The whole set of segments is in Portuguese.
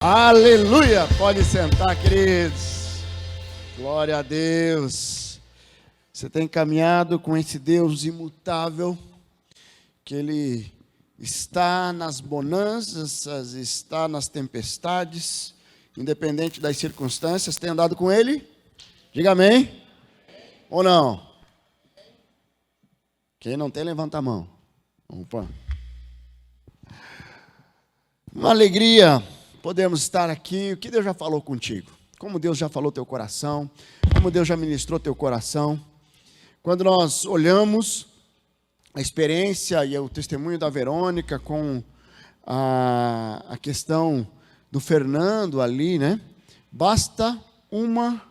Aleluia! Pode sentar, queridos. Glória a Deus. Você tem caminhado com esse Deus imutável, que Ele está nas bonanças, está nas tempestades, independente das circunstâncias. Tem andado com Ele? Diga amém. Ou não? Quem não tem, levanta a mão. Opa. Uma alegria podemos estar aqui. O que Deus já falou contigo? Como Deus já falou teu coração? Como Deus já ministrou teu coração? Quando nós olhamos a experiência e o testemunho da Verônica com a questão do Fernando ali, né? Basta uma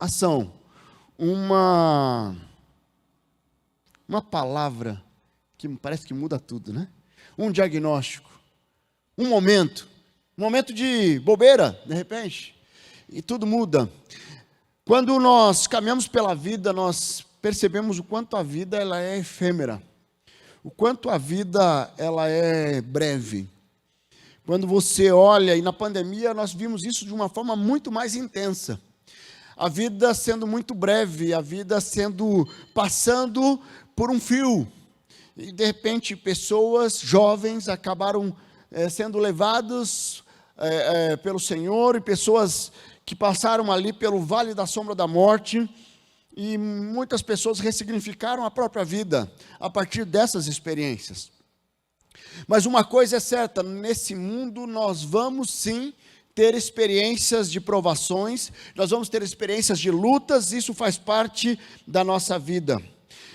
ação, uma palavra que parece que muda tudo, né? Um diagnóstico. Um momento de bobeira, de repente, e tudo muda. Quando nós caminhamos pela vida, nós percebemos o quanto a vida ela é efêmera, o quanto a vida ela é breve. Quando você olha, e na pandemia nós vimos isso de uma forma muito mais intensa, a vida sendo muito breve, a vida passando por um fio, e de repente pessoas jovens acabaram sendo levados pelo Senhor, e pessoas que passaram ali pelo vale da sombra da morte, e muitas pessoas ressignificaram a própria vida a partir dessas experiências. Mas uma coisa é certa, nesse mundo nós vamos sim ter experiências de provações, nós vamos ter experiências de lutas, isso faz parte da nossa vida.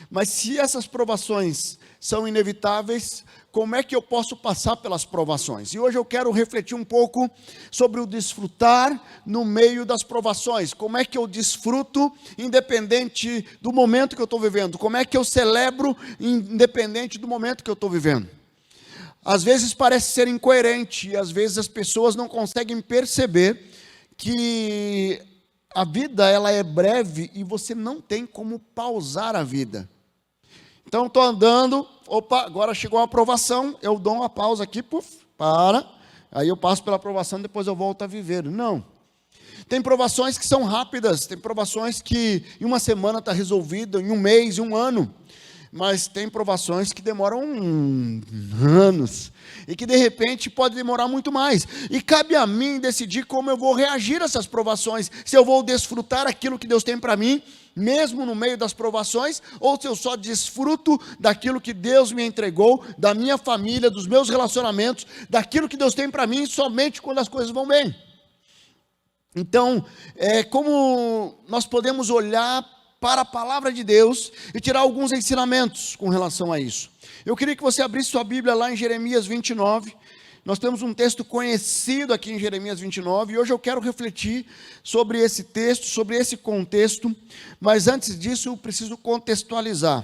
Mas se essas provações são inevitáveis, como é que eu posso passar pelas provações? E hoje eu quero refletir um pouco sobre o desfrutar no meio das provações. Como é que eu desfruto independente do momento que eu estou vivendo? Como é que eu celebro independente do momento que eu estou vivendo? Às vezes parece ser incoerente, e às vezes as pessoas não conseguem perceber que a vida ela é breve e você não tem como pausar a vida. Então, estou andando, opa, agora chegou a aprovação, eu dou uma pausa aqui, para, aí eu passo pela aprovação, depois eu volto a viver. Não. Tem provações que são rápidas, tem provações que em uma semana está resolvido, em um mês, em um ano. Mas tem provações que demoram anos, e que de repente pode demorar muito mais. E cabe a mim decidir como eu vou reagir a essas provações, se eu vou desfrutar aquilo que Deus tem para mim, mesmo no meio das provações, ou se eu só desfruto daquilo que Deus me entregou, da minha família, dos meus relacionamentos, daquilo que Deus tem para mim, somente quando as coisas vão bem. Então, como nós podemos olhar para a palavra de Deus e tirar alguns ensinamentos com relação a isso. Eu queria que você abrisse sua Bíblia lá em Jeremias 29, nós temos um texto conhecido aqui em Jeremias 29, e hoje eu quero refletir sobre esse texto, sobre esse contexto, mas antes disso eu preciso contextualizar.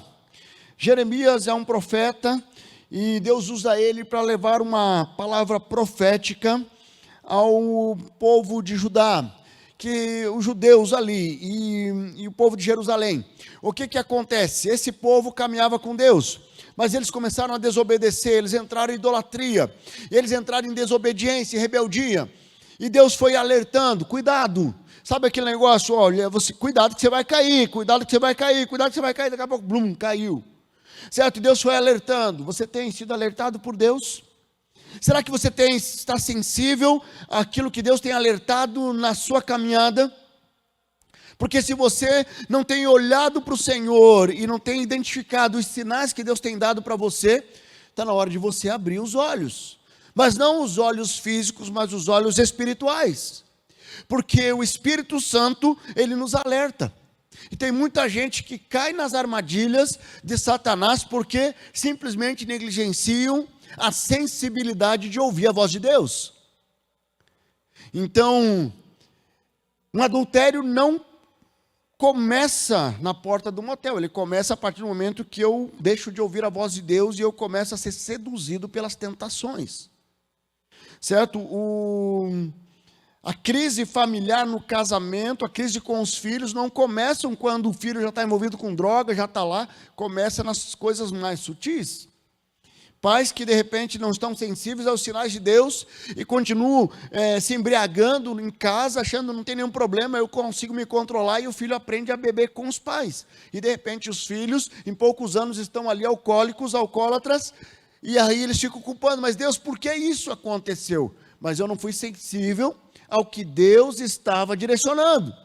Jeremias é um profeta, e Deus usa ele para levar uma palavra profética ao povo de Judá, que os judeus ali e o povo de Jerusalém. O que acontece? Esse povo caminhava com Deus, mas eles começaram a desobedecer, eles entraram em idolatria, eles entraram em desobediência e rebeldia, e Deus foi alertando, cuidado, sabe aquele negócio, olha, cuidado que você vai cair, cuidado que você vai cair, cuidado que você vai cair, daqui a pouco, blum, caiu, certo? E Deus foi alertando. Você tem sido alertado por Deus? Será que você está sensível àquilo que Deus tem alertado na sua caminhada? Porque se você não tem olhado para o Senhor e não tem identificado os sinais que Deus tem dado para você, está na hora de você abrir os olhos. Mas não os olhos físicos, mas os olhos espirituais. Porque o Espírito Santo, ele nos alerta. E tem muita gente que cai nas armadilhas de Satanás porque simplesmente negligenciam a sensibilidade de ouvir a voz de Deus. Então, um adultério não começa na porta do motel, ele começa a partir do momento que eu deixo de ouvir a voz de Deus e eu começo a ser seduzido pelas tentações, certo? A crise familiar no casamento, a crise com os filhos não começam quando o filho já está envolvido com droga, já está lá, começa nas coisas mais sutis. Pais que de repente não estão sensíveis aos sinais de Deus e continuam se embriagando em casa, achando que não tem nenhum problema, eu consigo me controlar, e o filho aprende a beber com os pais. E de repente os filhos, em poucos anos, estão ali alcoólicos, alcoólatras, e aí eles ficam culpando, mas Deus, por que isso aconteceu? Mas eu não fui sensível ao que Deus estava direcionando.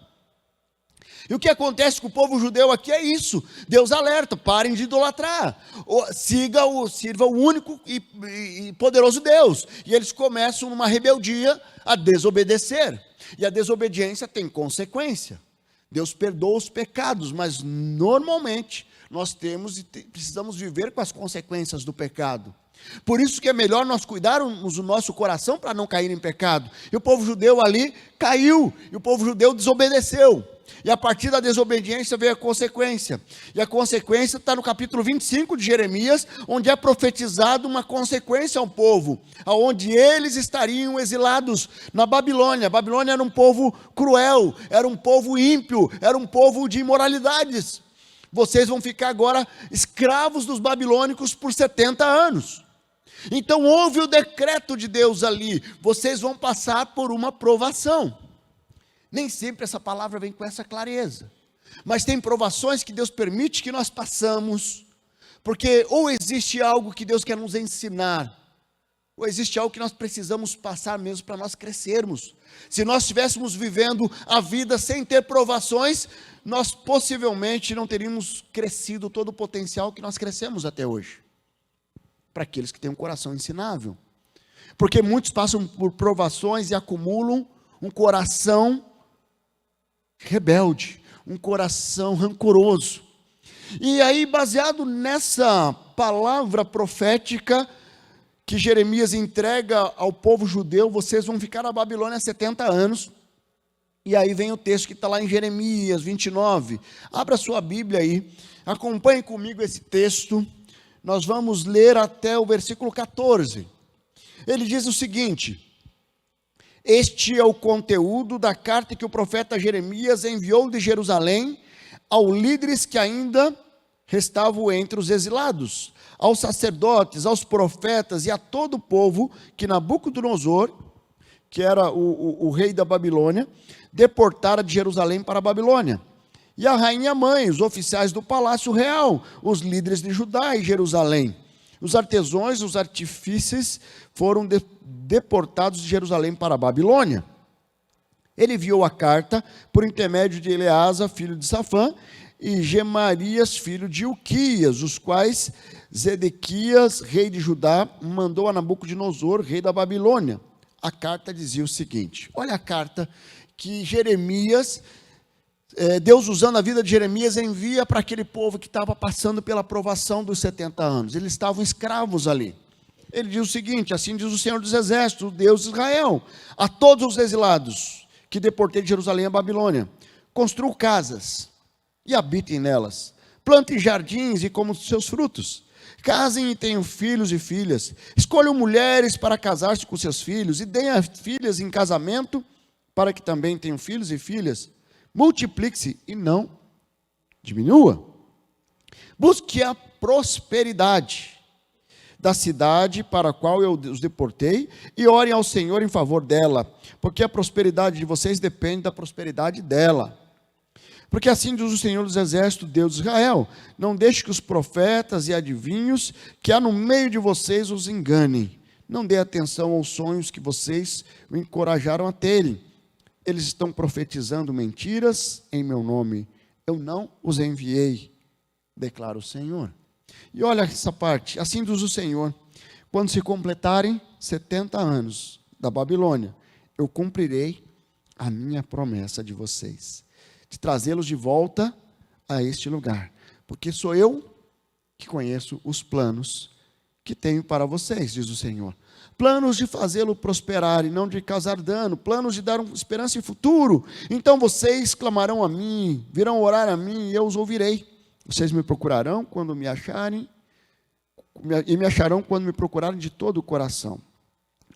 E o que acontece com o povo judeu aqui é isso. Deus alerta, parem de idolatrar. Sirva o único e poderoso Deus. E eles começam numa rebeldia a desobedecer. E a desobediência tem consequência. Deus perdoa os pecados, mas normalmente nós precisamos viver com as consequências do pecado. Por isso que é melhor nós cuidarmos do nosso coração para não cair em pecado. E o povo judeu ali caiu, e o povo judeu desobedeceu. E a partir da desobediência veio a consequência. E a consequência está no capítulo 25 de Jeremias, onde é profetizado uma consequência ao povo, aonde eles estariam exilados na Babilônia. A Babilônia era um povo cruel, era um povo ímpio, era um povo de imoralidades. Vocês vão ficar agora escravos dos babilônicos por 70 anos. Então houve o decreto de Deus ali, vocês vão passar por uma provação. Nem sempre essa palavra vem com essa clareza, mas tem provações que Deus permite que nós passamos, porque ou existe algo que Deus quer nos ensinar, ou existe algo que nós precisamos passar mesmo para nós crescermos. Se nós estivéssemos vivendo a vida sem ter provações, nós possivelmente não teríamos crescido todo o potencial que nós crescemos até hoje. Para aqueles que têm um coração ensinável. Porque muitos passam por provações e acumulam um coração rebelde, um coração rancoroso. E aí, baseado nessa palavra profética que Jeremias entrega ao povo judeu, vocês vão ficar na Babilônia 70 anos. E aí vem o texto que está lá em Jeremias 29. Abra sua Bíblia aí, acompanhe comigo esse texto. Nós vamos ler até o versículo 14. Ele diz o seguinte: este é o conteúdo da carta que o profeta Jeremias enviou de Jerusalém aos líderes que ainda restavam entre os exilados, aos sacerdotes, aos profetas e a todo o povo que Nabucodonosor, que era o rei da Babilônia, deportara de Jerusalém para a Babilônia. E a rainha mãe, os oficiais do palácio real, os líderes de Judá e Jerusalém. Os artesãos, os artífices foram deportados de Jerusalém para a Babilônia. Ele enviou a carta por intermédio de Eleasa, filho de Safã, e Gemarias, filho de Ilquias, os quais Zedequias, rei de Judá, mandou a Nabucodonosor, rei da Babilônia. A carta dizia o seguinte, olha a carta que Jeremias, Deus usando a vida de Jeremias, envia para aquele povo que estava passando pela provação dos 70 anos. Eles estavam escravos ali. Ele diz o seguinte, assim diz o Senhor dos Exércitos, o Deus de Israel, a todos os exilados que deportei de Jerusalém à Babilônia: construam casas e habitem nelas, plantem jardins e comam seus frutos, casem e tenham filhos e filhas, escolham mulheres para casar-se com seus filhos, e deem as filhas em casamento, para que também tenham filhos e filhas. Multiplique-se e não diminua. Busque a prosperidade da cidade para a qual eu os deportei, e orem ao Senhor em favor dela, porque a prosperidade de vocês depende da prosperidade dela. Porque assim diz o Senhor dos Exércitos, Deus de Israel: não deixe que os profetas e adivinhos que há no meio de vocês os enganem. Não dê atenção aos sonhos que vocês o encorajaram a terem. Eles estão profetizando mentiras em meu nome. Eu não os enviei, declara o Senhor. E olha essa parte, assim diz o Senhor: quando se completarem 70 anos da Babilônia, eu cumprirei a minha promessa de vocês, de trazê-los de volta a este lugar, porque sou eu que conheço os planos que tenho para vocês, diz o Senhor. Planos de fazê-lo prosperar e não de causar dano, planos de dar esperança e futuro. Então vocês clamarão a mim, virão orar a mim e eu os ouvirei. Vocês me procurarão quando me acharem, e me acharão quando me procurarem de todo o coração.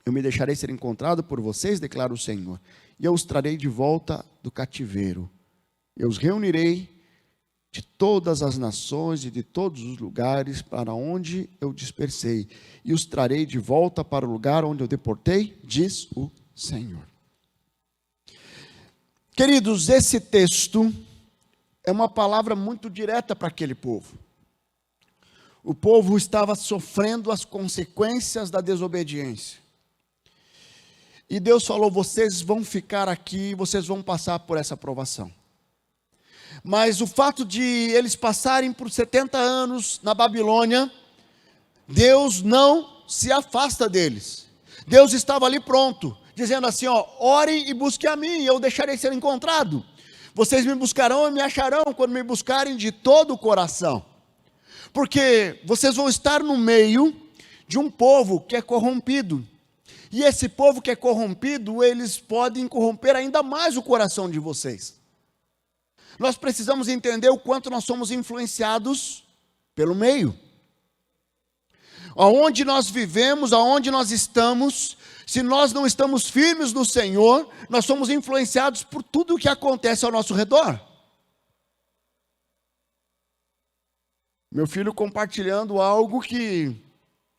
Eu me deixarei ser encontrado por vocês, declara o Senhor, e eu os trarei de volta do cativeiro. Eu os reunirei de todas as nações e de todos os lugares para onde eu dispersei, e os trarei de volta para o lugar onde eu deportei, diz o Senhor. Queridos, esse texto é uma palavra muito direta para aquele povo. O povo estava sofrendo as consequências da desobediência. E Deus falou: vocês vão ficar aqui, vocês vão passar por essa provação. Mas o fato de eles passarem por 70 anos na Babilônia, Deus não se afasta deles. Deus estava ali pronto, dizendo assim: ó, orem e busquem a mim, e eu deixarei ser encontrado. Vocês me buscarão e me acharão quando me buscarem de todo o coração. Porque vocês vão estar no meio de um povo que é corrompido. E esse povo que é corrompido, eles podem corromper ainda mais o coração de vocês. Nós precisamos entender o quanto nós somos influenciados pelo meio. Aonde nós vivemos, aonde nós estamos, se nós não estamos firmes no Senhor, nós somos influenciados por tudo o que acontece ao nosso redor. Meu filho compartilhando algo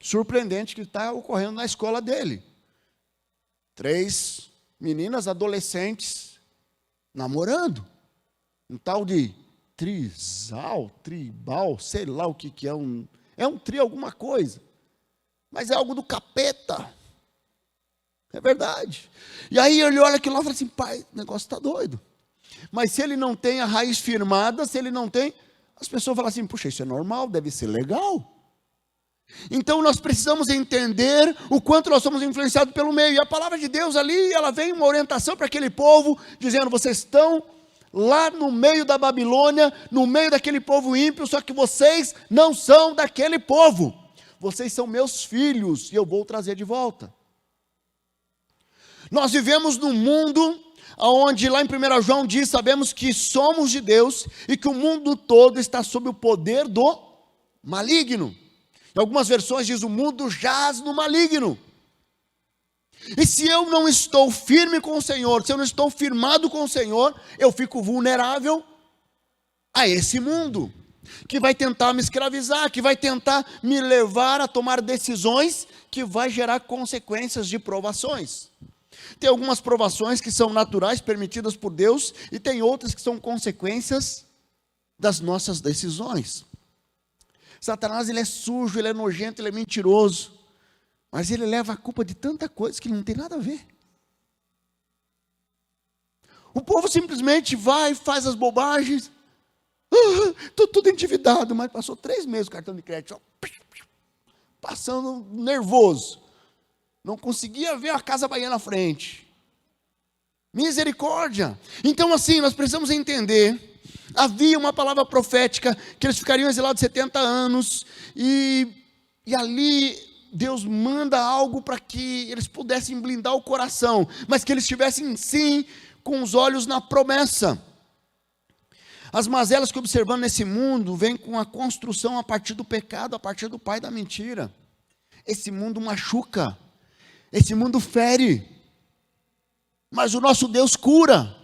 surpreendente que está ocorrendo na escola dele. 3 meninas adolescentes namorando. Um tal de tribal, sei lá o que é, é um tri alguma coisa, mas é algo do capeta, é verdade. E aí ele olha aquilo lá e fala assim: pai, o negócio está doido. Mas se ele não tem a raiz firmada, se ele não tem, as pessoas falam assim: puxa, isso é normal, deve ser legal. Então nós precisamos entender o quanto nós somos influenciados pelo meio, e a palavra de Deus ali, ela vem uma orientação para aquele povo, dizendo: vocês estão lá no meio da Babilônia, no meio daquele povo ímpio, só que vocês não são daquele povo, vocês são meus filhos, e eu vou trazer de volta. Nós vivemos num mundo, onde lá em 1 João diz, sabemos que somos de Deus, e que o mundo todo está sob o poder do maligno. Em algumas versões diz: o mundo jaz no maligno. E se eu não estou firme com o Senhor, se eu não estou firmado com o Senhor, eu fico vulnerável a esse mundo, que vai tentar me escravizar, que vai tentar me levar a tomar decisões, que vai gerar consequências de provações. Tem algumas provações que são naturais, permitidas por Deus, e tem outras que são consequências das nossas decisões. Satanás, ele é sujo, ele é nojento, ele é mentiroso, mas ele leva a culpa de tanta coisa que não tem nada a ver. O povo simplesmente vai e faz as bobagens. Estou tudo endividado, mas passou 3 meses o cartão de crédito, passando nervoso. Não conseguia ver a casa Bahia na frente. Misericórdia. Então assim, nós precisamos entender, havia uma palavra profética, que eles ficariam exilados 70 anos, e ali Deus manda algo para que eles pudessem blindar o coração, mas que eles estivessem sim com os olhos na promessa. As mazelas que observamos nesse mundo vêm com a construção a partir do pecado, a partir do pai da mentira. Esse mundo machuca, esse mundo fere, mas o nosso Deus cura.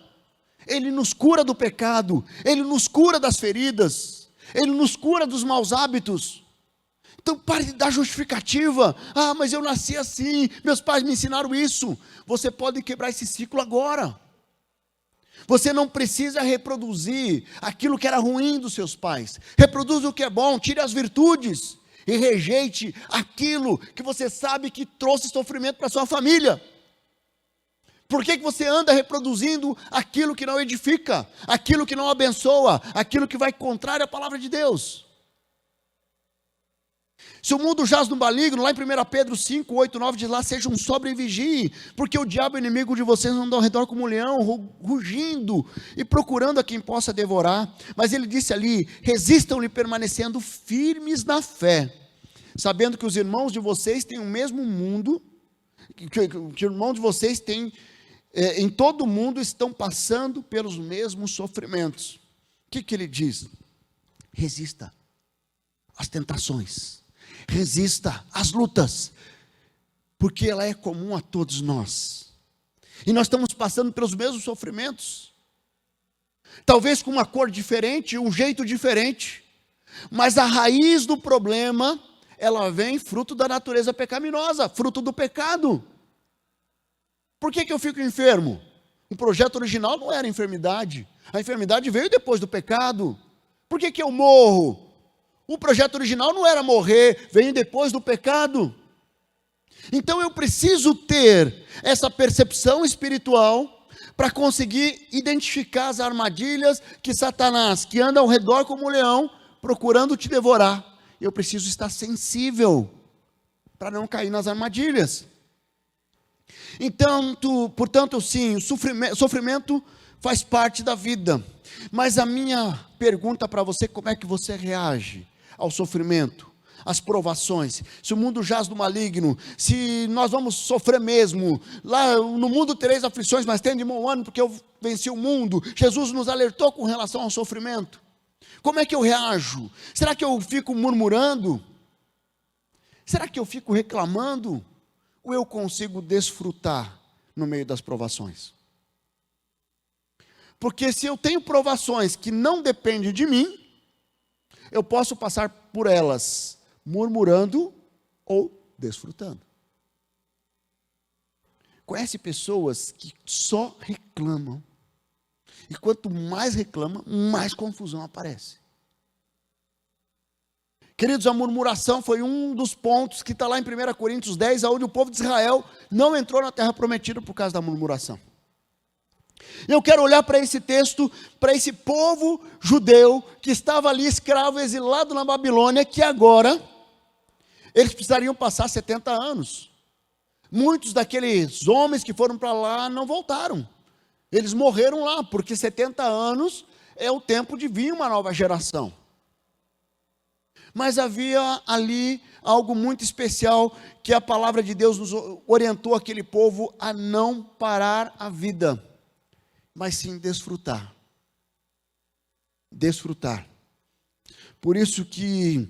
Ele nos cura do pecado, Ele nos cura das feridas, Ele nos cura dos maus hábitos. Então pare de dar justificativa: ah, mas eu nasci assim, meus pais me ensinaram isso. Você pode quebrar esse ciclo agora. Você não precisa reproduzir aquilo que era ruim dos seus pais. Reproduza o que é bom, tire as virtudes e rejeite aquilo que você sabe que trouxe sofrimento para sua família. Por que você anda reproduzindo aquilo que não edifica, aquilo que não abençoa, aquilo que vai contrário à palavra de Deus? Se o mundo jaz no maligno, lá em 1 Pedro 5, 8, 9 diz lá: sejam sóbrios e vigiem, porque o diabo inimigo de vocês anda ao redor como um leão, rugindo e procurando a quem possa devorar. Mas ele disse ali: resistam-lhe permanecendo firmes na fé, sabendo que os irmãos de vocês têm o mesmo mundo, que os irmãos de vocês têm, em todo o mundo estão passando pelos mesmos sofrimentos. O que ele diz? Resista às tentações, resista às lutas, porque ela é comum a todos nós, e nós estamos passando pelos mesmos sofrimentos. talvez com uma cor diferente, um jeito diferente, mas a raiz do problema, ela vem fruto da natureza pecaminosa, fruto do pecado. Por que eu fico enfermo? O projeto original não era enfermidade, a enfermidade veio depois do pecado. Por que eu morro? O projeto original não era morrer, veio depois do pecado. Então eu preciso ter essa percepção espiritual para conseguir identificar as armadilhas que Satanás, que anda ao redor como um leão, procurando te devorar. Eu preciso estar sensível para não cair nas armadilhas. Então, portanto, sim, o sofrimento faz parte da vida. Mas a minha pergunta para você, como é que você reage ao sofrimento, às provações? Se o mundo jaz do maligno, se nós vamos sofrer mesmo, lá no mundo tereis aflições, mas tende bom ânimo, porque eu venci o mundo. Jesus nos alertou com relação ao sofrimento. Como é que eu reajo? Será que eu fico murmurando? Será que eu fico reclamando? Ou eu consigo desfrutar no meio das provações? Porque se eu tenho provações que não dependem de mim, eu posso passar por elas murmurando ou desfrutando. Conhece pessoas que só reclamam. E quanto mais reclama, mais confusão aparece. Queridos, a murmuração foi um dos pontos que está lá em 1 Coríntios 10, onde o povo de Israel não entrou na terra prometida por causa da murmuração. Eu quero olhar para esse texto, para esse povo judeu, que estava ali escravo, exilado na Babilônia, que agora, eles precisariam passar 70 anos. Muitos daqueles homens que foram para lá não voltaram. Eles morreram lá, porque 70 anos é o tempo de vir uma nova geração. Mas havia ali algo muito especial, que a palavra de Deus nos orientou aquele povo a não parar a vida, mas sim desfrutar. Desfrutar. Por isso que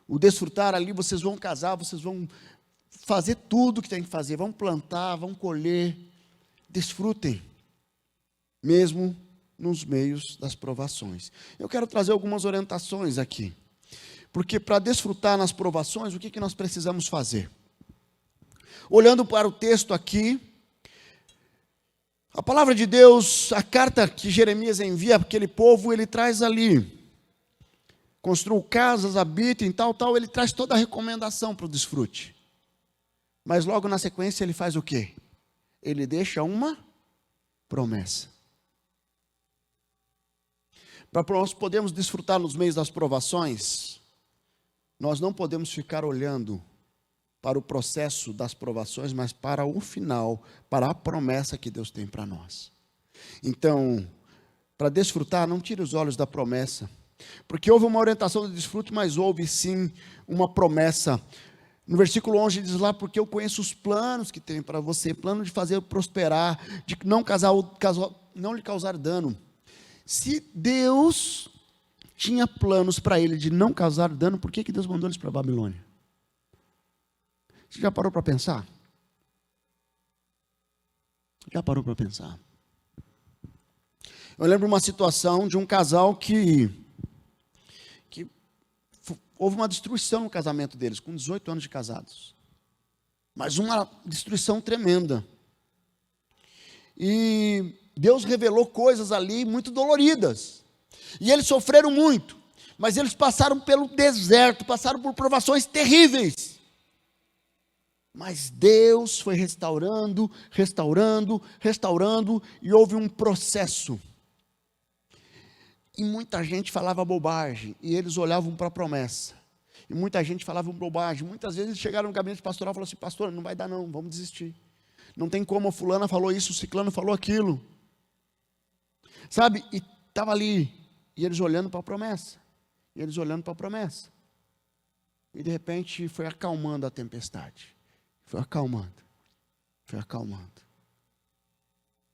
o desfrutar ali, vocês vão casar, vocês vão fazer tudo o que tem que fazer, vão plantar, vão colher. Desfrutem, mesmo nos meios das provações. Eu quero trazer algumas orientações aqui, porque para desfrutar nas provações, o que nós precisamos fazer? Olhando para o texto aqui, a palavra de Deus, a carta que Jeremias envia para aquele povo, ele traz ali, construam casas, habitem, tal, ele traz toda a recomendação para o desfrute. Mas logo na sequência ele faz o quê? Ele deixa uma promessa. Para nós podermos desfrutar nos meios das provações, nós não podemos ficar olhando para o processo das provações, mas para o final, para a promessa que Deus tem para nós. Então, para desfrutar, não tire os olhos da promessa, porque houve uma orientação do desfrute, mas houve sim uma promessa. No versículo 11 diz lá, porque eu conheço os planos que tem para você, plano de fazer prosperar, de não lhe causar dano. Se Deus tinha planos para ele de não causar dano, por que Deus mandou eles para a Babilônia? Você já parou para pensar? Já parou para pensar? Eu lembro uma situação de um casal que houve uma destruição no casamento deles, com 18 anos de casados. Mas uma destruição tremenda. E Deus revelou coisas ali muito doloridas. E eles sofreram muito. Mas eles passaram pelo deserto, passaram por provações terríveis. Mas Deus foi restaurando, e houve um processo. E muita gente falava bobagem, e eles olhavam para a promessa. E muita gente falava bobagem. Muitas vezes eles chegaram no gabinete pastoral e falaram assim: pastor, não vai dar não, vamos desistir. Não tem como, a fulana falou isso, o ciclano falou aquilo. Sabe, e estava ali, e eles olhando para a promessa. E eles olhando para a promessa. E de repente foi acalmando a tempestade. Foi acalmando.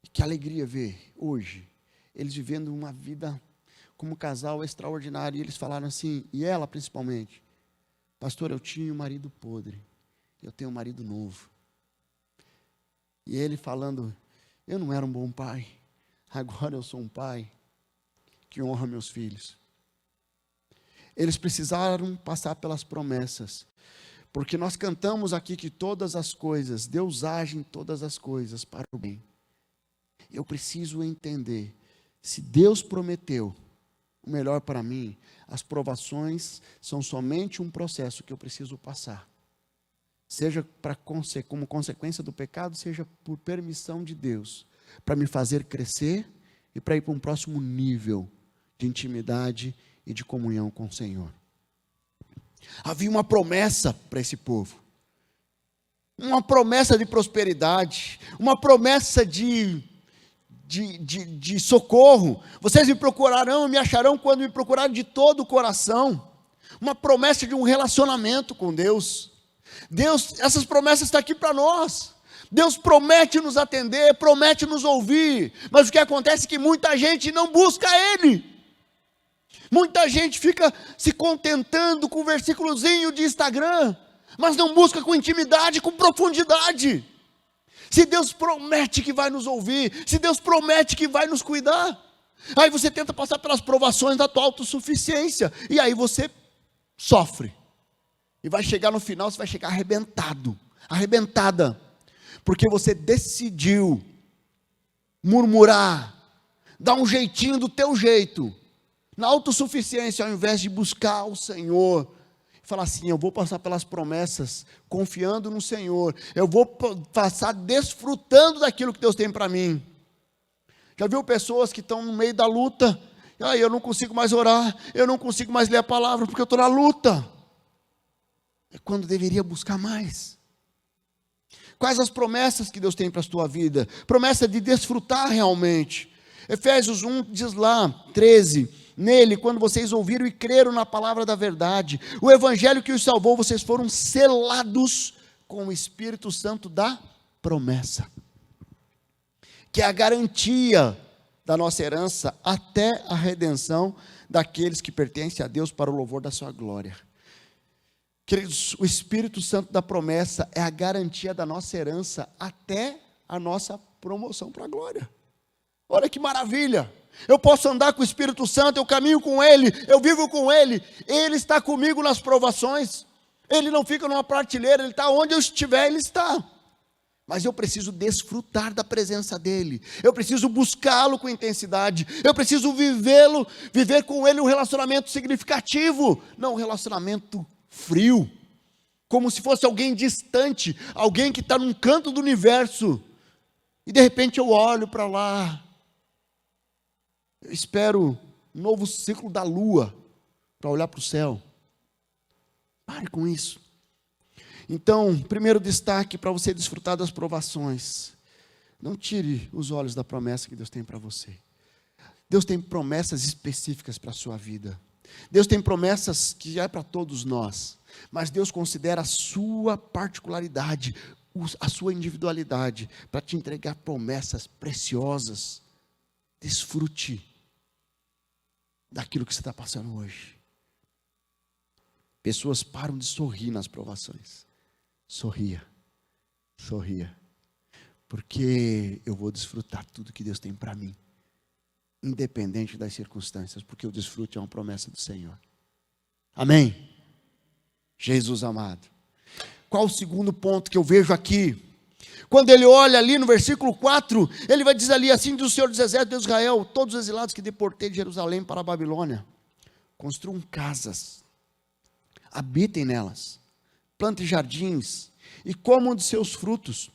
E que alegria ver hoje eles vivendo uma vida como casal extraordinário. E eles falaram assim, e ela principalmente: pastor, eu tinha um marido podre, eu tenho um marido novo. E ele falando: eu não era um bom pai, agora eu sou um pai que honra meus filhos. Eles precisaram passar pelas promessas, porque nós cantamos aqui que todas as coisas, Deus age em todas as coisas para o bem. Eu preciso entender, se Deus prometeu o melhor para mim, as provações são somente um processo que eu preciso passar. Seja como consequência do pecado, seja por permissão de Deus, para me fazer crescer e para ir para um próximo nível de intimidade e de comunhão com o Senhor. Havia uma promessa para esse povo, uma promessa de prosperidade, uma promessa de socorro. Vocês me procurarão, me acharão quando me procurarem de todo o coração. Uma promessa de um relacionamento com Deus. Deus, essas promessas estão aqui para nós. Deus promete nos atender, promete nos ouvir, mas o que acontece é que muita gente não busca Ele. Muita gente fica se contentando com um versículozinho de Instagram, mas não busca com intimidade, com profundidade. Se Deus promete que vai nos ouvir, se Deus promete que vai nos cuidar, aí você tenta passar pelas provações da tua autossuficiência, e aí você sofre, e vai chegar no final, você vai chegar arrebentado, arrebentada, porque você decidiu murmurar, dar um jeitinho do teu jeito, na autossuficiência, ao invés de buscar o Senhor, falar assim, eu vou passar pelas promessas, confiando no Senhor, eu vou passar desfrutando daquilo que Deus tem para mim. Já viu pessoas que estão no meio da luta, eu não consigo mais orar, eu não consigo mais ler a palavra, porque eu estou na luta. É quando deveria buscar mais. Quais as promessas que Deus tem para a tua vida? Promessa de desfrutar realmente. Efésios 1 diz lá, 13, nele, quando vocês ouviram e creram na palavra da verdade, o evangelho que os salvou, vocês foram selados com o Espírito Santo da promessa, que é a garantia da nossa herança até a redenção daqueles que pertencem a Deus para o louvor da sua glória. Queridos, o Espírito Santo da promessa é a garantia da nossa herança até a nossa promoção para a glória. Olha que maravilha! Eu posso andar com o Espírito Santo, eu caminho com Ele, eu vivo com Ele, Ele está comigo nas provações, Ele não fica numa prateleira, Ele está onde eu estiver, Ele está. Mas eu preciso desfrutar da presença dEle, eu preciso buscá-lo com intensidade, eu preciso viver com Ele um relacionamento significativo, não um relacionamento frio, como se fosse alguém distante, alguém que está num canto do universo, e de repente eu olho para lá, eu espero um novo ciclo da lua para olhar para o céu. Pare com isso. Então, primeiro destaque para você desfrutar das provações. Não tire os olhos da promessa que Deus tem para você. Deus tem promessas específicas para a sua vida. Deus tem promessas que é para todos nós. Mas Deus considera a sua particularidade, a sua individualidade, para te entregar promessas preciosas. Desfrute daquilo que você está passando hoje. Pessoas param de sorrir nas provações. Sorria, porque eu vou desfrutar tudo que Deus tem para mim, independente das circunstâncias, porque o desfrute é uma promessa do Senhor. Amém? Jesus amado. Qual o segundo ponto que eu vejo aqui? Quando ele olha ali no versículo 4, ele vai dizer ali, assim diz o Senhor dos Exércitos, Deus de Israel, todos os exilados que deportei de Jerusalém para a Babilônia, construam casas, habitem nelas, plantem jardins, e comam de seus frutos,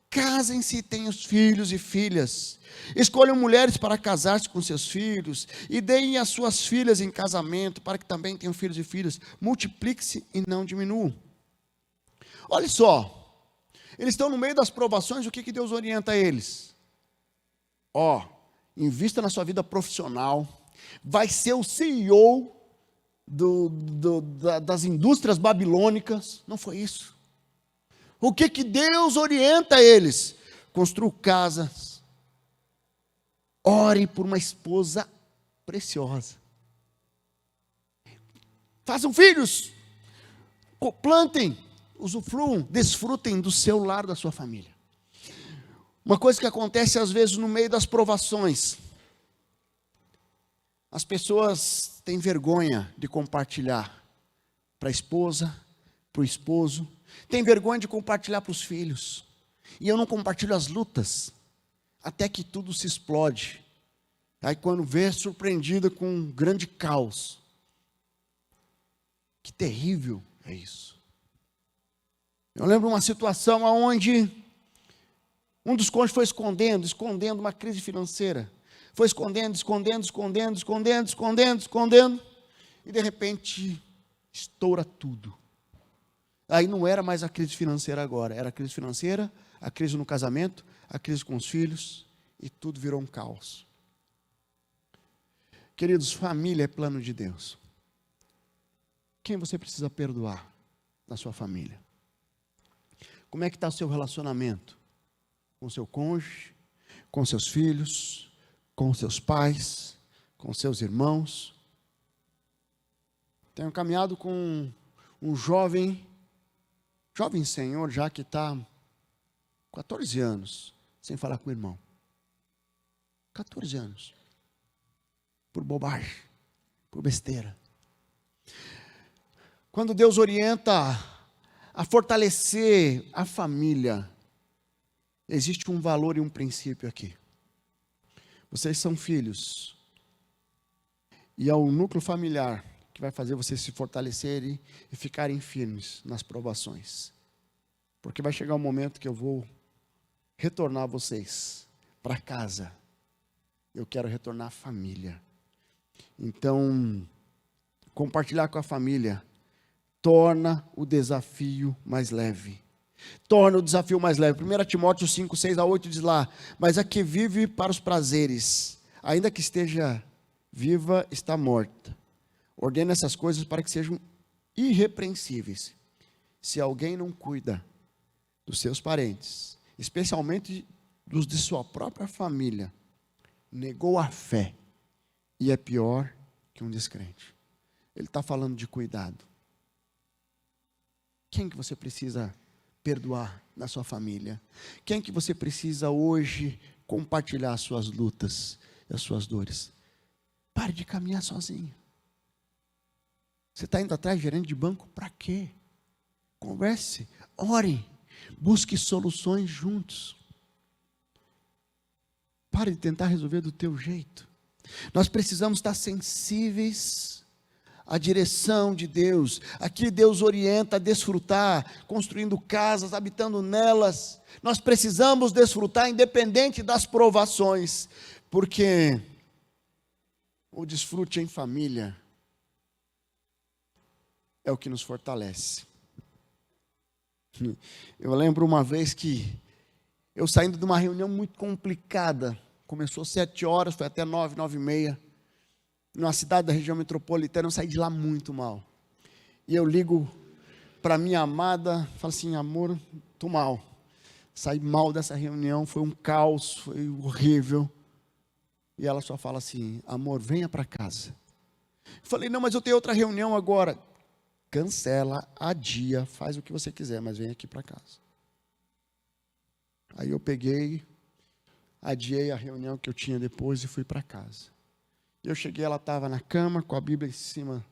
casem-se e tenham filhos e filhas, escolham mulheres para casar-se com seus filhos, e deem as suas filhas em casamento, para que também tenham filhos e filhas, multiplique-se e não diminuam. Olha só, eles estão no meio das provações, o que Deus orienta eles? Invista na sua vida profissional, vai ser o CEO das indústrias babilônicas. Não foi isso. O que Deus orienta eles? Construa casas, ore por uma esposa preciosa, façam filhos, plantem, usufruam, desfrutem do seu lar, da sua família. Uma coisa que acontece às vezes no meio das provações. As pessoas têm vergonha de compartilhar para a esposa, para o esposo. Tem vergonha de compartilhar para os filhos. E eu não compartilho as lutas, até que tudo se explode. Aí quando vê, é surpreendida com um grande caos. Que terrível é isso. Eu lembro uma situação onde um dos cônjuges foi escondendo uma crise financeira. Foi escondendo. E de repente, estoura tudo. Aí não era mais a crise financeira agora. Era a crise financeira, a crise no casamento, a crise com os filhos. E tudo virou um caos. Queridos, família é plano de Deus. Quem você precisa perdoar na sua família? Como é que está o seu relacionamento? Com seu cônjuge, com seus filhos, com seus pais, com seus irmãos. Tenho caminhado com um jovem senhor, já que está 14 anos, sem falar com o irmão. 14 anos. Por bobagem, por besteira. Quando Deus orienta a fortalecer a família, existe um valor e um princípio aqui. Vocês são filhos. E é o núcleo familiar que vai fazer vocês se fortalecerem e ficarem firmes nas provações. Porque vai chegar um momento que eu vou retornar vocês para casa. Eu quero retornar à família. Então, compartilhar com a família torna o desafio mais leve. Torna o desafio mais leve. 1 Timóteo 5, 6 a 8 diz lá: mas a que vive para os prazeres, ainda que esteja viva, está morta. Ordena essas coisas para que sejam irrepreensíveis. Se alguém não cuida dos seus parentes, especialmente dos de sua própria família, negou a fé e é pior que um descrente. Ele está falando de cuidado. Quem que você precisa perdoar na sua família? Quem que você precisa hoje compartilhar as suas lutas e as suas dores? Pare de caminhar sozinho. Você está indo atrás de gerente de banco para quê? Converse, ore, busque soluções juntos. Pare de tentar resolver do teu jeito. Nós precisamos estar sensíveis à direção de Deus. Aqui Deus orienta a desfrutar, construindo casas, habitando nelas. Nós precisamos desfrutar independente das provações, porque o desfrute em família é o que nos fortalece. Eu lembro uma vez que eu saindo de uma reunião muito complicada, começou 7 horas, foi até 9, 9h30, numa cidade da região metropolitana. Eu saí de lá muito mal. E eu ligo para minha amada, falo assim: amor, estou mal. Saí mal dessa reunião, foi um caos, foi horrível. E ela só fala assim: amor, venha para casa. Eu falei: não, mas eu tenho outra reunião agora. Cancela, adia, faz o que você quiser, mas vem aqui para casa. Aí eu peguei, adiei a reunião que eu tinha depois e fui para casa. Eu cheguei, ela estava na cama, com a Bíblia em cima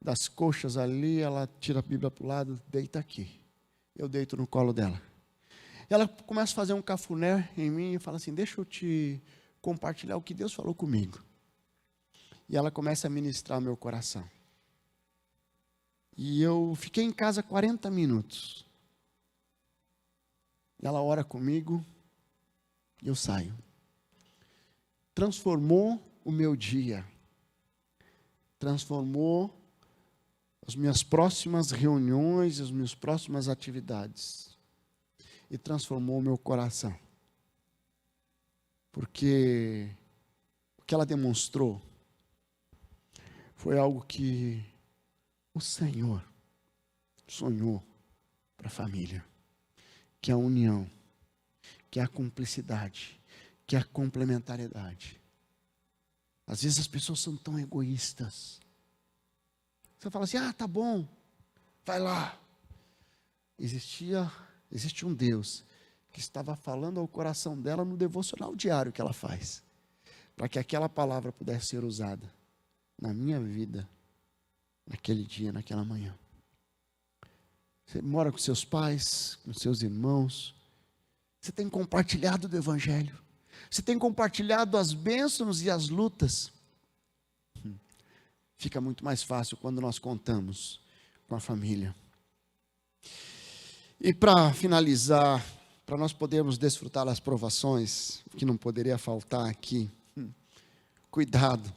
das coxas ali. Ela tira a Bíblia para o lado, deita aqui. Eu deito no colo dela. Ela começa a fazer um cafuné em mim e fala assim: deixa eu te compartilhar o que Deus falou comigo. E ela começa a ministrar meu coração. E eu fiquei em casa 40 minutos. Ela ora comigo e eu saio. Transformou o meu dia. Transformou as minhas próximas reuniões, as minhas próximas atividades. E transformou o meu coração. Porque o que ela demonstrou foi algo que o Senhor sonhou para a família. Que é a união, que é a cumplicidade, que é a complementariedade. Às vezes as pessoas são tão egoístas. Você fala assim: ah, tá bom, vai lá. Existe um Deus que estava falando ao coração dela no devocional diário que ela faz, para que aquela palavra pudesse ser usada na minha vida, naquele dia, naquela manhã. Você mora com seus pais, com seus irmãos, você tem compartilhado do Evangelho, você tem compartilhado as bênçãos e as lutas. Fica muito mais fácil quando nós contamos com a família. E para finalizar, para nós podermos desfrutar das provações, que não poderia faltar aqui, cuidado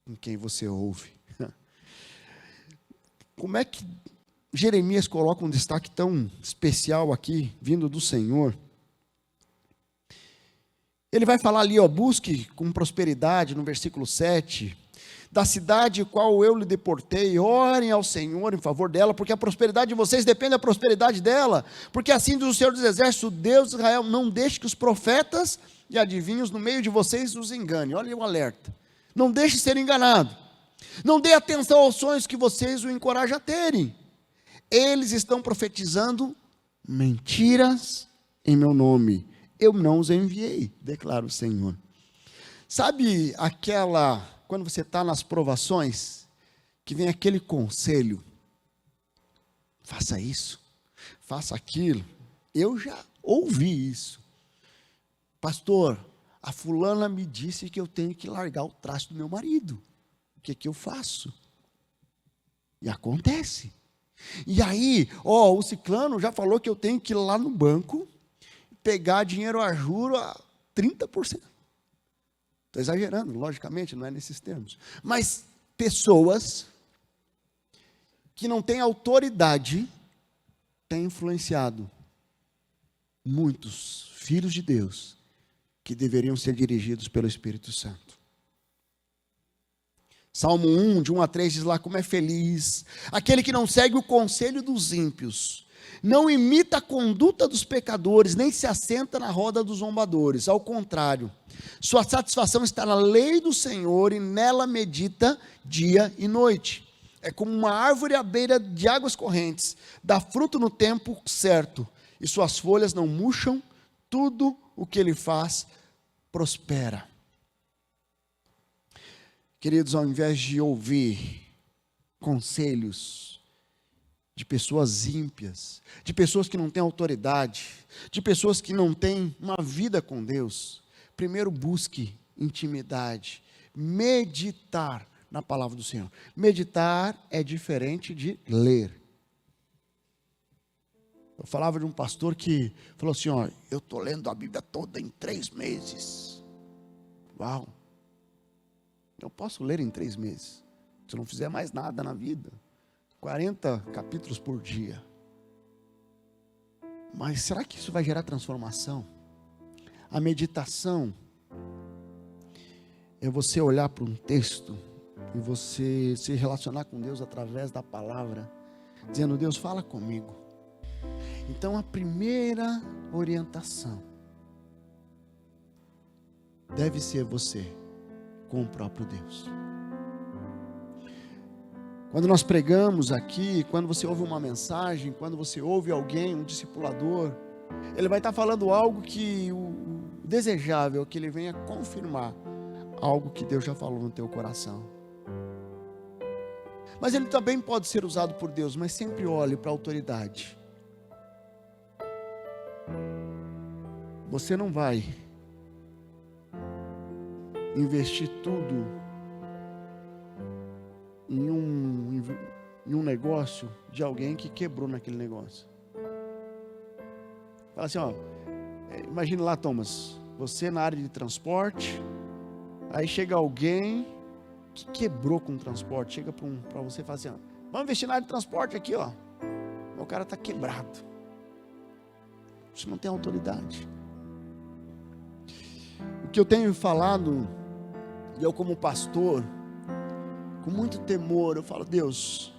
com quem você ouve. Como é que Jeremias coloca um destaque tão especial aqui, vindo do Senhor? Ele vai falar ali, busque com prosperidade, no versículo 7, da cidade qual eu lhe deportei, orem ao Senhor em favor dela, porque a prosperidade de vocês depende da prosperidade dela, porque assim diz o Senhor dos Exércitos, Deus de Israel, não deixe que os profetas e adivinhos no meio de vocês os engane. Olha o alerta, não deixe ser enganado, não dê atenção aos sonhos que vocês o encorajam a terem, eles estão profetizando mentiras em meu nome, eu não os enviei, declara o Senhor. Sabe quando você está nas provações, que vem aquele conselho, faça isso, faça aquilo. Eu já ouvi isso. Pastor, a fulana me disse que eu tenho que largar o traste do meu marido. O que eu faço? E acontece. E aí, o ciclano já falou que eu tenho que ir lá no banco, pegar dinheiro a juro a 30%. Estou exagerando, logicamente, não é nesses termos. Mas pessoas que não têm autoridade têm influenciado muitos filhos de Deus que deveriam ser dirigidos pelo Espírito Santo. Salmo 1, de 1 a 3, diz lá como é feliz aquele que não segue o conselho dos ímpios, não imita a conduta dos pecadores, nem se assenta na roda dos zombadores. Ao contrário, sua satisfação está na lei do Senhor e nela medita dia e noite. É como uma árvore à beira de águas correntes, dá fruto no tempo certo, e suas folhas não murcham, tudo o que ele faz prospera. Queridos, ao invés de ouvir conselhos de pessoas ímpias, de pessoas que não têm autoridade, de pessoas que não têm uma vida com Deus, primeiro busque intimidade, meditar na palavra do Senhor. Meditar é diferente de ler. Eu falava de um pastor que falou assim, eu estou lendo a Bíblia toda em 3 meses. Uau! Eu posso ler em 3 meses, se eu não fizer mais nada na vida. 40 capítulos por dia. Mas será que isso vai gerar transformação? A meditação é você olhar para um texto e você se relacionar com Deus através da palavra, dizendo, Deus, fala comigo. Então a primeira orientação deve ser você com o próprio Deus. Quando nós pregamos aqui, quando você ouve uma mensagem, quando você ouve alguém, um discipulador, ele vai estar falando algo que o desejável é que ele venha confirmar algo que Deus já falou no teu coração. Mas ele também pode ser usado por Deus, mas sempre olhe para a autoridade. Você não vai investir tudo em um negócio de alguém que quebrou naquele negócio. Fala assim, imagine lá, Thomas, você na área de transporte, aí chega alguém que quebrou com o transporte, chega para você e fala assim, vamos investir na área de transporte aqui, o cara está quebrado. Você não tem autoridade. O que eu tenho falado, e eu como pastor, com muito temor, eu falo, Deus,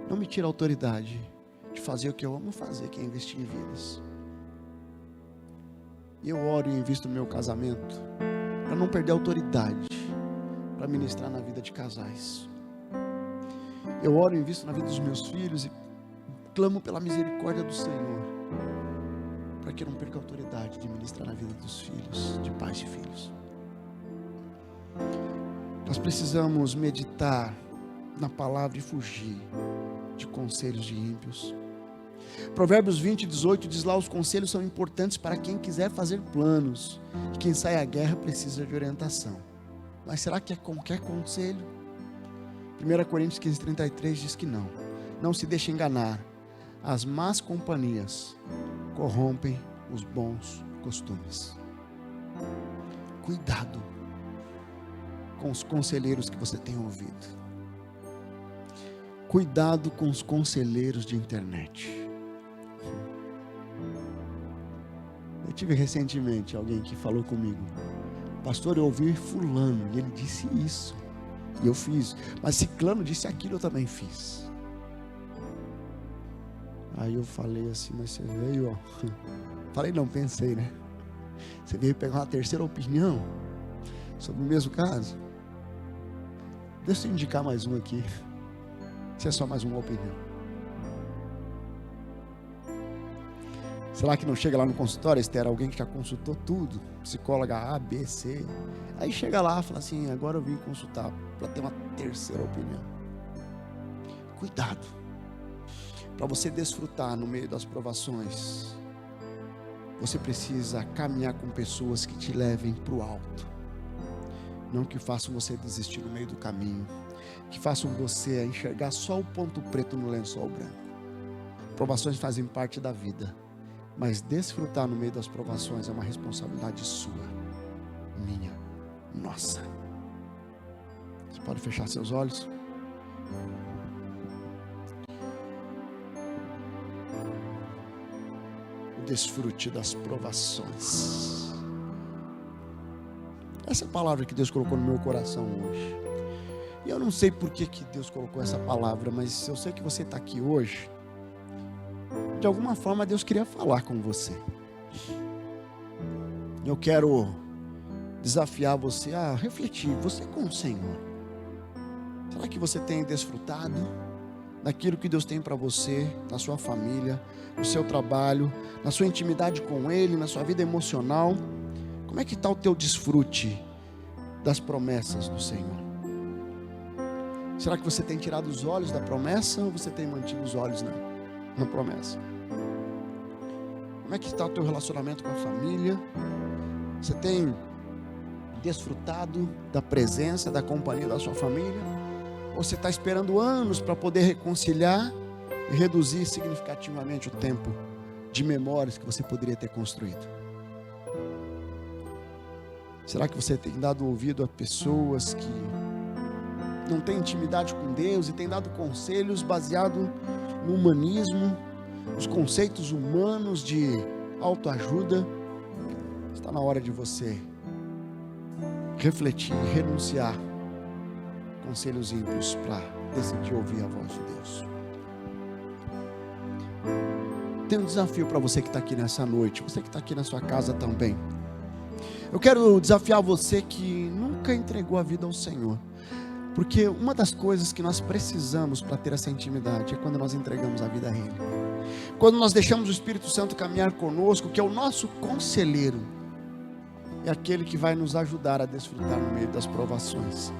não me tira a autoridade de fazer o que eu amo fazer, que é investir em vidas. E eu oro e invisto no meu casamento, para não perder a autoridade, para ministrar na vida de casais. Eu oro e invisto na vida dos meus filhos, e clamo pela misericórdia do Senhor, para que eu não perca a autoridade de ministrar na vida dos filhos, de pais e filhos. Nós precisamos meditar na palavra e fugir de conselhos de ímpios. Provérbios 20:18 diz lá: os conselhos são importantes para quem quiser fazer planos, e quem sai à guerra precisa de orientação. Mas será que é qualquer conselho? 1 Coríntios 15:33 diz que não. Não se deixe enganar. As más companhias corrompem os bons costumes. Cuidado com os conselheiros que você tem ouvido. Cuidado com os conselheiros de internet. Eu tive recentemente alguém que falou comigo: pastor, eu ouvi fulano e ele disse isso e eu fiz, mas ciclano disse aquilo, eu também fiz. Aí eu falei assim: mas você veio, ó. Falei não, pensei, né? Você veio pegar uma terceira opinião sobre o mesmo caso? Deixa eu indicar mais um aqui. Se é só mais uma opinião. Será que não chega lá no consultório, Esther, alguém que já consultou tudo? Psicóloga A, B, C. Aí chega lá e fala assim: agora eu vim consultar para ter uma terceira opinião. Cuidado. Para você desfrutar no meio das provações, você precisa caminhar com pessoas que te levem para o alto. Não que façam você desistir no meio do caminho, que façam você enxergar só o ponto preto no lençol branco. Provações fazem parte da vida, mas desfrutar no meio das provações é uma responsabilidade sua, minha, nossa. Você pode fechar seus olhos? O desfrute das provações. Essa é a palavra que Deus colocou no meu coração hoje. E eu não sei por que Deus colocou essa palavra, mas eu sei que você está aqui hoje. De alguma forma Deus queria falar com você. Eu quero desafiar você a refletir, você com o Senhor. Será que você tem desfrutado daquilo que Deus tem para você, na sua família, no seu trabalho, na sua intimidade com Ele, na sua vida emocional? Como é que está o teu desfrute das promessas do Senhor? Será que você tem tirado os olhos da promessa ou você tem mantido os olhos na promessa? Como é que está o teu relacionamento com a família? Você tem desfrutado da presença, da companhia da sua família? Ou você está esperando anos para poder reconciliar e reduzir significativamente o tempo de memórias que você poderia ter construído? Será que você tem dado ouvido a pessoas que não têm intimidade com Deus e têm dado conselhos baseados no humanismo, os conceitos humanos de autoajuda? Está na hora de você refletir e renunciar conselhos ímpios para decidir ouvir a voz de Deus. Tem um desafio para você que está aqui nessa noite, você que está aqui na sua casa também. Eu quero desafiar você que nunca entregou a vida ao Senhor, porque uma das coisas que nós precisamos para ter essa intimidade é quando nós entregamos a vida a Ele, quando nós deixamos o Espírito Santo caminhar conosco, que é o nosso conselheiro, é aquele que vai nos ajudar a desfrutar no meio das provações.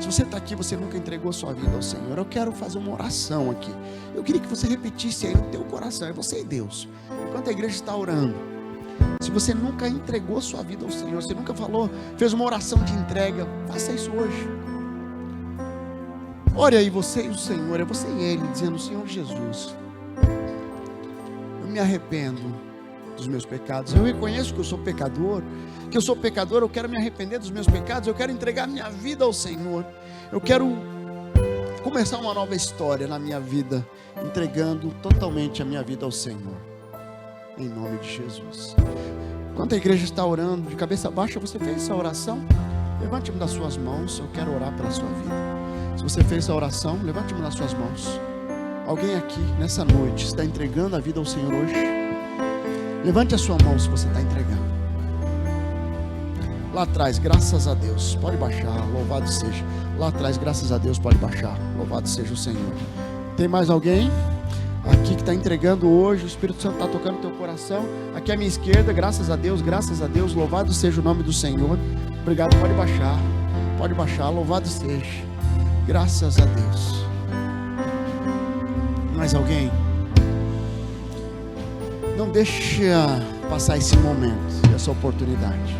Se você está aqui, você nunca entregou sua vida ao Senhor, eu quero fazer uma oração aqui. Eu queria que você repetisse aí no teu coração, é você e Deus, enquanto a igreja está orando. Se você nunca entregou sua vida ao Senhor, você nunca falou, fez uma oração de entrega, faça isso hoje. Ore aí você e o Senhor, é você e Ele, dizendo: Senhor Jesus, eu me arrependo dos meus pecados, eu reconheço que eu sou pecador, eu quero me arrepender dos meus pecados, eu quero entregar minha vida ao Senhor, eu quero começar uma nova história na minha vida, entregando totalmente a minha vida ao Senhor, em nome de Jesus. Enquanto a igreja está orando, de cabeça baixa, você fez essa oração? Levante uma das suas mãos, eu quero orar pela sua vida. Se você fez essa oração, levante uma das suas mãos. Alguém aqui, nessa noite, está entregando a vida ao Senhor hoje? Levante a sua mão se você está entregando. Lá atrás, graças a Deus, pode baixar, louvado seja. Lá atrás, graças a Deus, pode baixar, louvado seja o Senhor. Tem mais alguém? aqui que está entregando hoje, o Espírito Santo está tocando no teu coração. Aqui à minha esquerda, graças a Deus, louvado seja o nome do Senhor. Obrigado, pode baixar, louvado seja, graças a Deus. Mais alguém? Não deixa passar esse momento, essa oportunidade.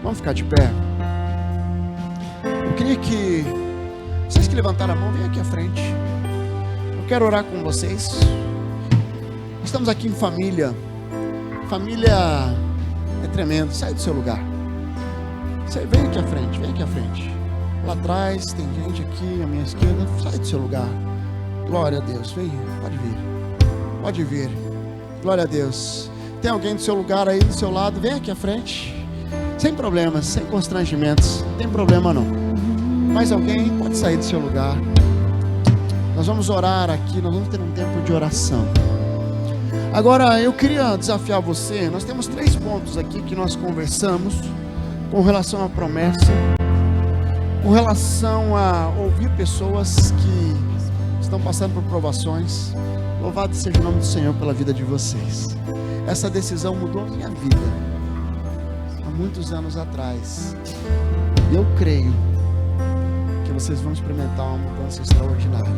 Vamos ficar de pé. Eu queria que vocês que levantaram a mão, venham aqui à frente. Eu quero orar com vocês. Estamos aqui em família. Família é tremendo. Sai do seu lugar. Vem aqui à frente. Lá atrás tem gente aqui à minha esquerda. Sai do seu lugar. Glória a Deus. Vem, pode vir. Glória a Deus. Tem alguém do seu lugar aí do seu lado? Vem aqui à frente. Sem problemas, sem constrangimentos. Não tem problema não. Mais alguém pode sair do seu lugar. Nós vamos orar aqui. Nós vamos ter um tempo de oração. Agora eu queria desafiar você. Nós temos 3 pontos aqui que nós conversamos com relação à promessa, com relação a ouvir pessoas que estão passando por provações. Louvado seja o nome do Senhor pela vida de vocês. Essa decisão mudou a minha vida há muitos anos atrás. E eu creio que vocês vão experimentar uma mudança extraordinária.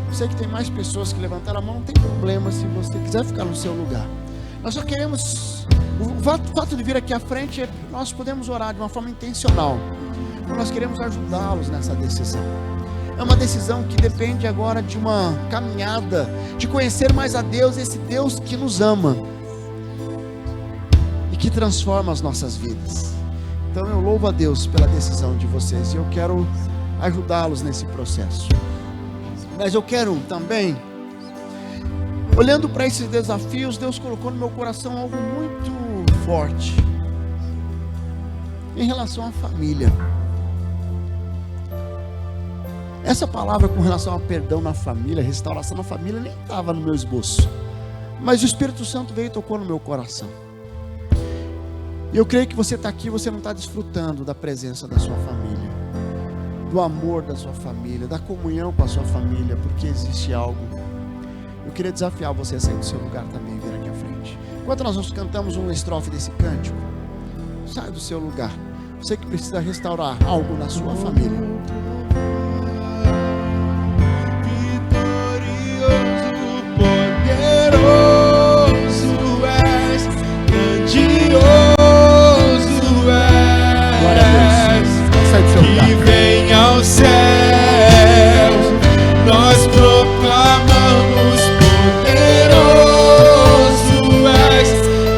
Eu sei que tem mais pessoas que levantaram a mão. Não tem problema se você quiser ficar no seu lugar. Nós só queremos, o fato de vir aqui à frente é que nós podemos orar de uma forma intencional. Nós queremos ajudá-los nessa decisão. É uma decisão que depende agora de uma caminhada, de conhecer mais a Deus, esse Deus que nos ama e que transforma as nossas vidas. Então eu louvo a Deus pela decisão de vocês e eu quero ajudá-los nesse processo. Mas eu quero também, olhando para esses desafios, Deus colocou no meu coração algo muito forte em relação à família. Essa palavra com relação a perdão na família, restauração na família, nem estava no meu esboço. Mas o Espírito Santo veio e tocou no meu coração. E eu creio que você está aqui, você não está desfrutando da presença da sua família, do amor da sua família, da comunhão com a sua família, porque existe algo. Eu queria desafiar você a sair do seu lugar também e vir aqui à frente. Enquanto nós cantamos uma estrofe desse cântico, sai do seu lugar. Você que precisa restaurar algo na sua família. Que vem ao céu, nós proclamamos poderoso és,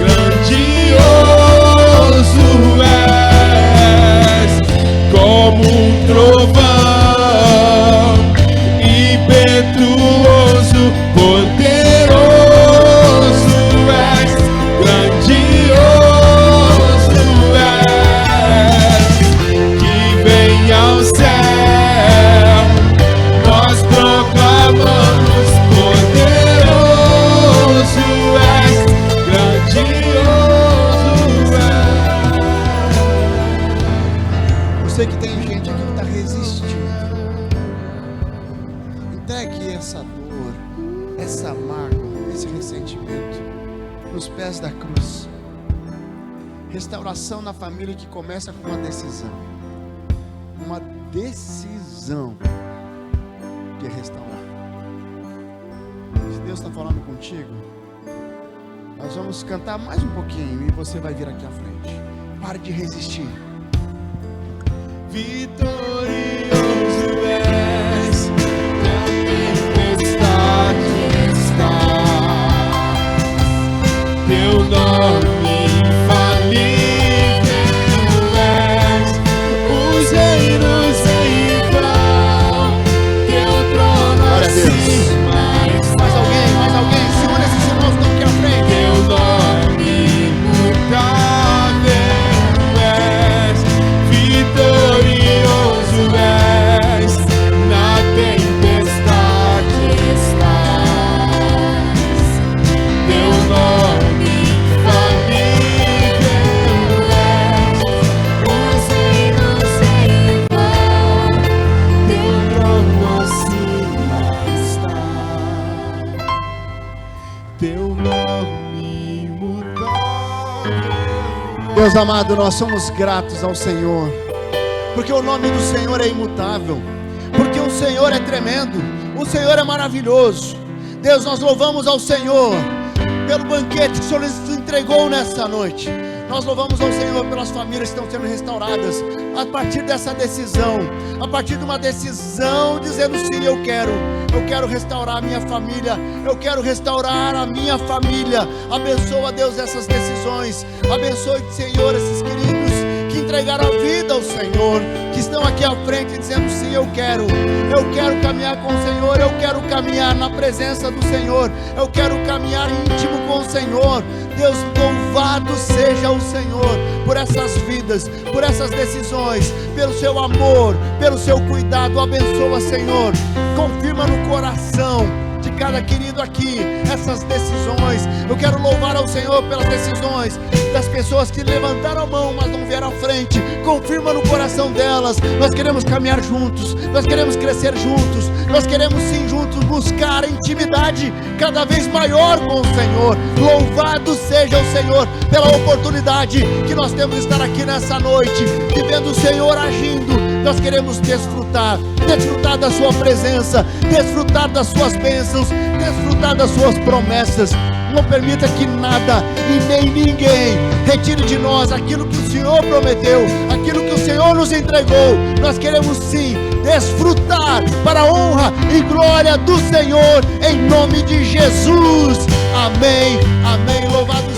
grandioso és, como um trovão impetuoso, poderoso és, grandioso és. Ao céu, nós proclamamos poderoso és, grandioso és. Eu sei que tem gente aqui que está resistindo. Entregue essa dor, essa mágoa, esse ressentimento nos pés da cruz. Restauração na família que começa com uma decisão. Uma decisão de restaurar. Se Deus está falando contigo, nós vamos cantar mais um pouquinho e você vai vir aqui à frente. Pare de resistir. Vitorioso és, na tempestade está, teu nome infalível és. Os reinos em vão, teu trono acima está. Mais alguém, segura esses irmãos que estão aqui à frente. Teu nome imutável és, vitorioso és, na tempestade estás. Teu nome infalível Deus amado, nós somos gratos ao Senhor, porque o nome do Senhor é imutável, porque o Senhor é tremendo, o Senhor é maravilhoso. Deus, nós louvamos ao Senhor pelo banquete que o Senhor nos entregou nessa noite. Nós louvamos ao Senhor pelas famílias que estão sendo restauradas, a partir dessa decisão, a partir de uma decisão dizendo sim, eu quero restaurar a minha família, eu quero restaurar a minha família. Abençoa, Deus, essas decisões, abençoe, Senhor, esses queridos que entregaram a vida ao Senhor, que estão aqui à frente dizendo sim, eu quero caminhar com o Senhor, eu quero caminhar na presença do Senhor, eu quero caminhar íntimo com o Senhor. Deus, louvado seja o Senhor por essas vidas, por essas decisões, pelo seu amor, pelo seu cuidado. Abençoa, Senhor, confirma no coração de cada querido aqui essas decisões. Eu quero louvar ao Senhor pelas decisões das pessoas que levantaram a mão, mas não vieram à frente. Confirma no coração delas. Nós queremos caminhar juntos, nós queremos crescer juntos, nós queremos sim juntos buscar intimidade cada vez maior com o Senhor. Louvado seja o Senhor pela oportunidade que nós temos de estar aqui nessa noite, e vendo o Senhor agindo. Nós queremos desfrutar da sua presença, desfrutar das suas bênçãos, desfrutar das suas promessas. Não permita que nada e nem ninguém retire de nós aquilo que o Senhor prometeu, aquilo que o Senhor nos entregou. Nós queremos sim desfrutar para a honra e glória do Senhor, em nome de Jesus. Amém, amém. Louvado